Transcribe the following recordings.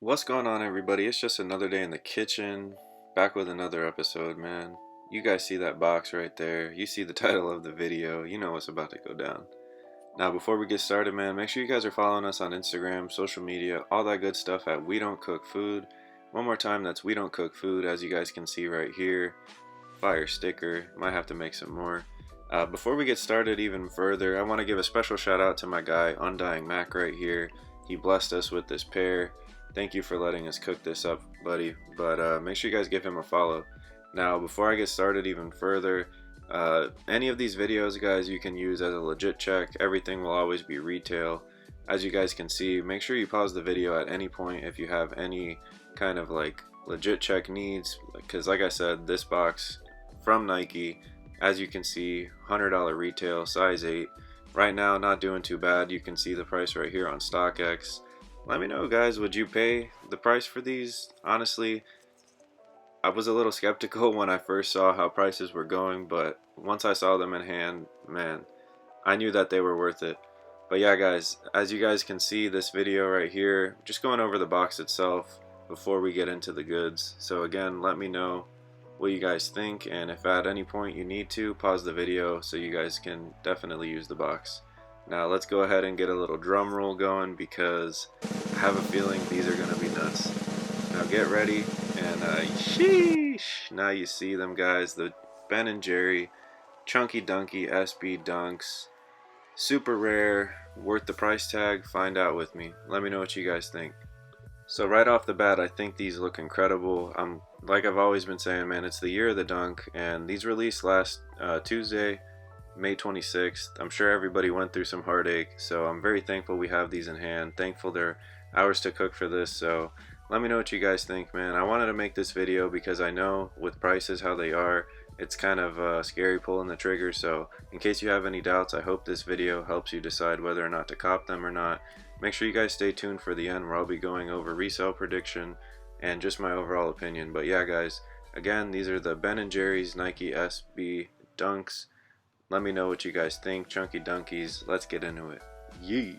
What's going on, everybody? It's just another day in the kitchen, back with another episode, man. You guys see that box right there. You see the title of the video. You know what's about to go down. Now, before we get started, man, make sure you guys are following us on Instagram, social media, all that good stuff at We Don't Cook Food. One more time, that's We Don't Cook Food, as you guys can see right here. Fire sticker. Might have to make some more. Before we get started even further, I want to give a special shout out to my guy, Undying Mac, right here. He blessed us with this pair. Thank you for letting us cook this up, buddy. But make sure you guys give him a follow. Now, before I get started even further, any of these videos, guys, you can use as a legit check. Everything will always be retail. As you guys can see, make sure you pause the video at any point if you have any kind of like legit check needs, because like I said, this box from Nike, as you can see, $100 retail, size 8. Right now, not doing too bad. You can see the price right here on StockX. Let me know, guys, would you pay the price for these? Honestly, I was a little skeptical when I first saw how prices were going, but once I saw them in hand, man, I knew that they were worth it. But yeah, guys, as you guys can see, this video right here, just going over the box itself before we get into the goods. So again, let me know what you guys think, and if at any point you need to, pause the video so you guys can definitely use the box. Now let's go ahead and get a little drum roll going, because I have a feeling these are going to be nuts. Now get ready, and sheesh, now you see them, guys, the Ben & Jerry Chunky Dunky SB Dunks. Super rare, worth the price tag. Find out with me. Let me know what you guys think. So right off the bat, I think these look incredible. Like I've always been saying, man, it's the year of the dunk, and these released last Tuesday, May 26th. I'm sure everybody went through some heartache, so I'm very thankful we have these in hand. Thankful they're ours to cook for this. So let me know what you guys think, man. I wanted to make this video because I know with prices how they are, it's kind of scary pulling the trigger. So in case you have any doubts, I hope this video helps you decide whether or not to cop them or not. Make sure you guys stay tuned for the end, where I'll be going over resale prediction and just my overall opinion. But yeah, guys, again, these are the Ben & Jerry's Nike SB Dunks. Let me know what you guys think. Chunky Dunkies, let's get into it. Yee!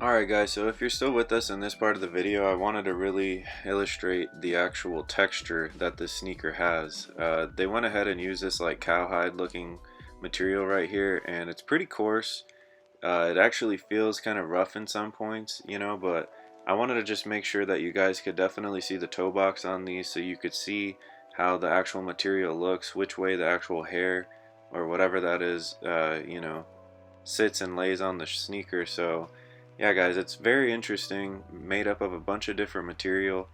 Alright guys, so if you're still with us in this part of the video, I wanted to really illustrate the actual texture that this sneaker has. They went ahead and used this like cowhide looking material right here, and it's pretty coarse. It actually feels kind of rough in some points, you know, but I wanted to just make sure that you guys could definitely see the toe box on these, so you could see how the actual material looks, which way the actual hair or whatever that is, you know, sits and lays on the sneaker. So yeah, guys, it's very interesting, made up of a bunch of different material,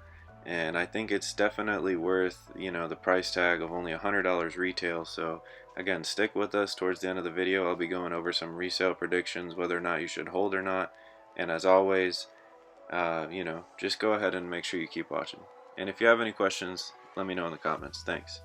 and I think it's definitely worth, you know, the price tag of only $100 retail. So again, stick with us towards the end of the video. I'll be going over some resale predictions, whether or not you should hold or not, and as always, you know, just go ahead and make sure you keep watching. And if you have any questions, let me know in the comments. Thanks.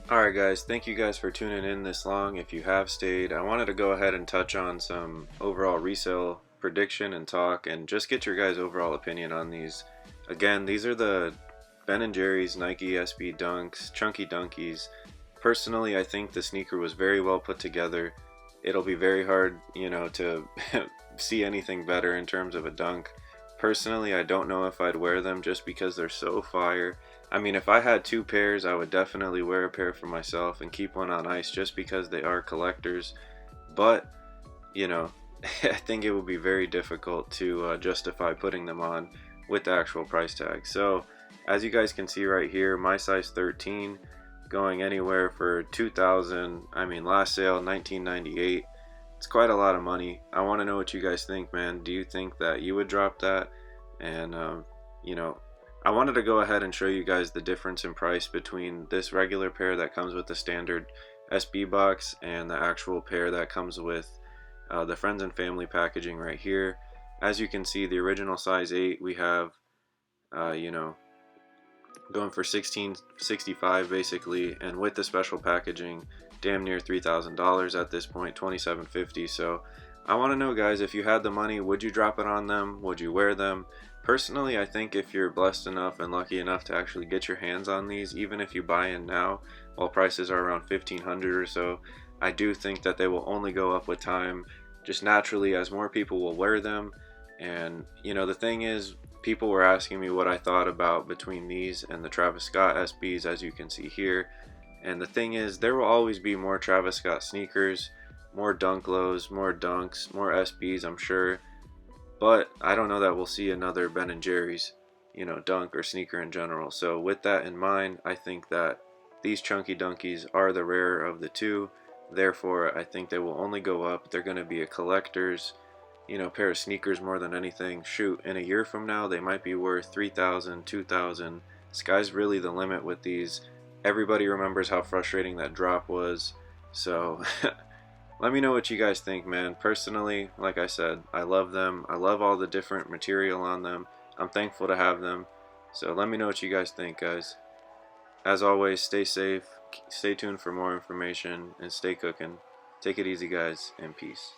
Alright guys, thank you guys for tuning in this long. If you have stayed, I wanted to go ahead and touch on some overall resale prediction and talk and just get your guys' overall opinion on these. Again, these are the Ben & Jerry's Nike SB Dunks, Chunky Dunkies. Personally, I think the sneaker was very well put together. It'll be very hard, to see anything better in terms of a dunk. Personally, I don't know if I'd wear them just because they're so fire. I mean, if I had two pairs, I would definitely wear a pair for myself and keep one on ice just because they are collectors. But, you know, I think it would be very difficult to justify putting them on with the actual price tag. So, as you guys can see right here, my size 13 going anywhere for 2000. I mean, last sale 1998. It's quite a lot of money. I want to know what you guys think, man. Do you think that you would drop that? And you know, I wanted to go ahead and show you guys the difference in price between this regular pair that comes with the standard SB box and the actual pair that comes with the friends and family packaging right here. As you can see, the original size 8 we have going for $16.65 basically, and with the special packaging damn near $3,000 at this point, $27.50. So I want to know, guys, if you had the money, would you drop it on them? Would you wear them? Personally, I think if you're blessed enough and lucky enough to actually get your hands on these, even if you buy in now while prices are around $1,500 or so, I do think that they will only go up with time, just naturally, as more people will wear them. And the thing is, people were asking me what I thought about between these and the Travis Scott SBs, as you can see here. And the thing is, there will always be more Travis Scott sneakers, more Dunk Lows, more Dunks, more SBs, I'm sure. But I don't know that we'll see another Ben & Jerry's, dunk or sneaker in general. So with that in mind, I think that these Chunky Dunkies are the rarer of the two. Therefore, I think they will only go up. They're going to be a collector's, pair of sneakers more than anything. Shoot, in a year from now, they might be worth 3,000, 2,000. Sky's really the limit with these. Everybody remembers how frustrating that drop was. So let me know what you guys think, man. Personally, like I said, I love them. I love all the different material on them. I'm thankful to have them. So let me know what you guys think, guys. As always, stay safe, stay tuned for more information, and stay cooking. Take it easy, guys, and peace.